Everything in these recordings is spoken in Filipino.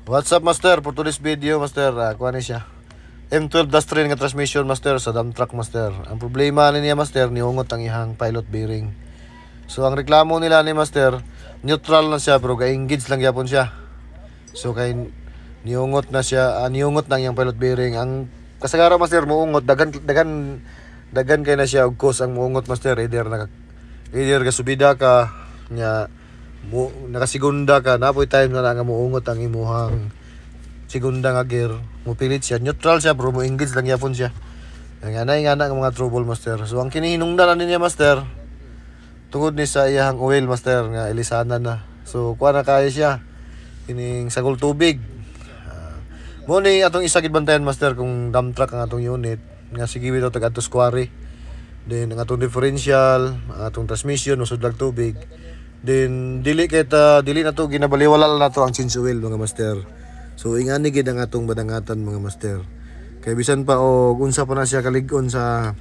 What's up, master? For today's video, master, kuha ni siya M12-3 nga transmission, master, sa dump truck, master. Ang problema niya, master, niungot ang ihang pilot bearing. So ang reklamo nila ni master, neutral na siya pero ga-engage lang yapon siya. So kay niungot na siya, niungot na iyang pilot bearing. Ang kasagara, master, muungot dagan kay na siya og cause ang muungot, master. Either kasubida ka nya nakasigunda ka, napoy time na nga muungot ang imuhang segunda nga gear, mupilit siya, neutral siya bro, mo-engage lang yapon siya. Nga nga mga trouble, master. So ang kinihinungdan niya, master, tungod ni sa iyang oil, master, nga ilisana na. So kuha na kaya siya kining sagol tubig. Mo ni atong isagid bantayan, master, kung dump truck ang atong unit nga sige bitaw tag atos quarry. Then ang atong differential, atong transmission usod lag tubig. Then dili na to ginabaliwala na to ang change oil, mga master. So ingani gid ang atong badangatan, mga master. Kay bisan pa og unsa pa na siya kalig-on sa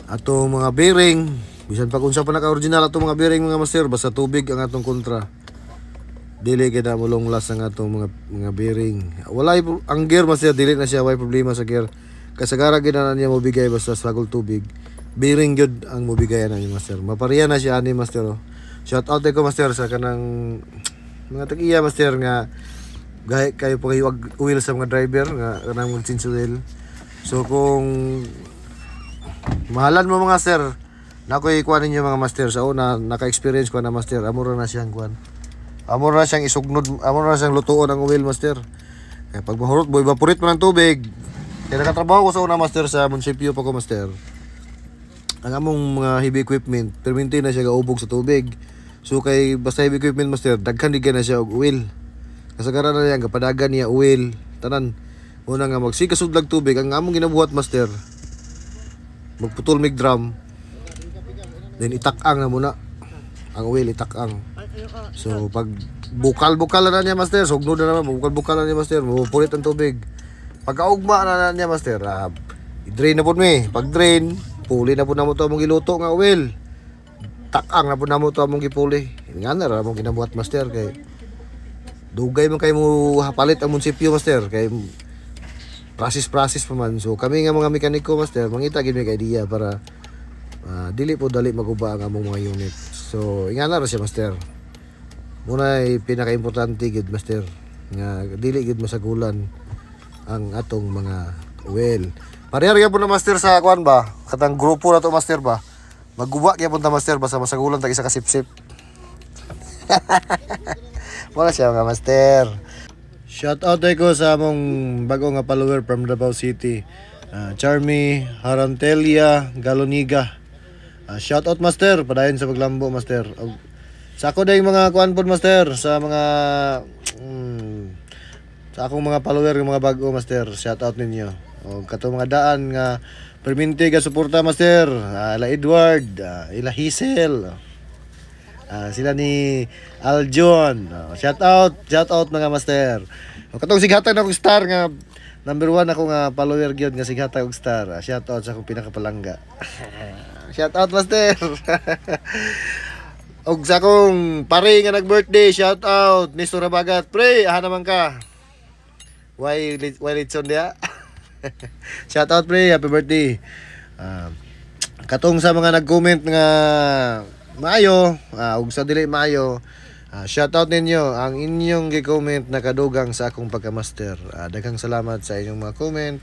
atong mga bearing, bisan pa unsa pa naka-original atong mga bearing, mga master, basta tubig ang atong kontra. Dili gid na mulong las ang atong mga bearing. Wala ang gear, master, dili na siya way problema sa gear. Kasagara gid na niya mobigay basta sagol tubig. Bearing gyud ang mobigay na niya, master. Mapariya na siya ani, master. Shout out ko, master, sa kanang mga tag-iya, master, nga gahi kayo po kayo oil sa mga driver nga kanang mag-change oil. So kung mahalan mo, mga sir, nakoy kuan ninyo, mga master, sa una naka-experience ko na, master, amura na siyang kuan. Amura na siyang isugnod, amura na siyang lutuon ang oil, master. Kaya pag mahurot mo, evaporate mo ng tubig. Kaya nakatrabaho ko sa una, master, sa munisipyo pa ko, master. Ang among mga heavy equipment, perminti na siya gaubog sa tubig. So kay basta heavy equipment, master, daghan digyan na siya og oil. Kasagaran na niya, kapadagan niya oil, tanan. Una nga magsikasudlag tubig, ang among ginabuhat, master, magputol mig drum, then itak-ang na muna ang oil, itak-ang. So pag bukal na niya, master, sugnod na naman, bukal na niya, master, mapupulit ang tubig. Pagkaugma na niya, master, i-drain na po mo eh. Pag drain, puli na po na mo ito among iluto nga oil, tak-ang na po na mo ito among ipuli. Nga na among ginabuhat, master, kay dugay man kayo mo hapalit ang munisipyo, master, kay process pa man. So kami nga mga mekaniko, master, mangita gid may idea para dili po dali maguba ang among mga unit. So ingana ra siya, master. Muna ay pinaka-importante gid, master, nga dili gid masagulan ang atong mga oil. Parehar gyud po na, master, sa kuan ba? Katang grupo na to, master, ba? Magguba gyud punta, master, basta masagulan tag isa ka sip-sip. Wala siya, mga master. Shout out ko sa among bago nga follower from Davao City, Charmy Harantelia Galoniga. Shout out, master, padayon sa paglambo, master. Sa ako dayong mga kuan pod, master, sa mga sa akong mga follower, yung mga bago, master, shout out ninyo. O kato mga daan nga perminti ga suporta, master, ila Edward, ila Hazel, sila ni Aljon, shout out mga master. Katong sighatag na akong star nga number 1 ako nga follower gyud nga sighatag og star. Shout out sa akong pinakapalangga. Shout out, master. Og sa akong pare nga nag-birthday, shout out ni Surabagat, pre, aha naman ka. Why litson dia? Shout out, pre, happy birthday. Katong sa mga nag-comment nga maayo, ug sa dili maayo, shout out ninyo. Ang inyong gi-comment nakadugang sa akong pagka-master. Daghang salamat sa inyong mga comment.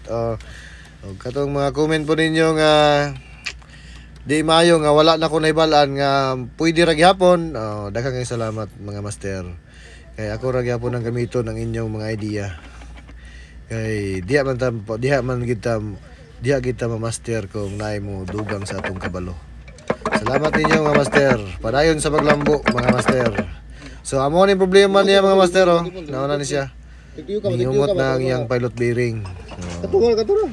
Ug katong mga comment po ninyo nga di maayo, nga wala na ko naibalaan nga pwede ra gyapon, daghang salamat, mga master. Kay ako ra gyapon ang gamiton ang inyong mga idea. Kay diha kita ma-master kung naay mo dugang sa atong kabalo. Salamat ninyo, mga master. Padayon sa paglambo, mga master. So amo ni problema niya, mga master, nauna ni siya. Niungot na ang iyang pilot bearing. Katuro.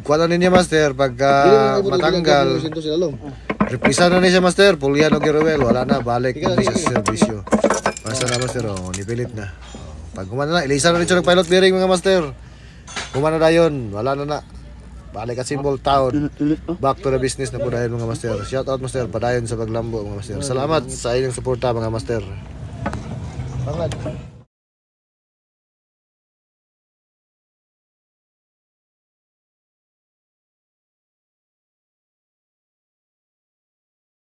Kuha na niya, master, pagka matanggal, reprisa na niya, master, pulyan o giruel, wala na, balik na siya sa servisyo. Basta na, master, nipilit na. Pag kumana na, ilisa na rin siya ng pilot bearing, mga master. Kumana na yun, wala na na. Balik at Symbol Town. Tulit pa. Back to the business na po dahil mga master. Shout out master, padayon sa paglambo mga master. Salamat sa inyong suporta mga master. Pangad.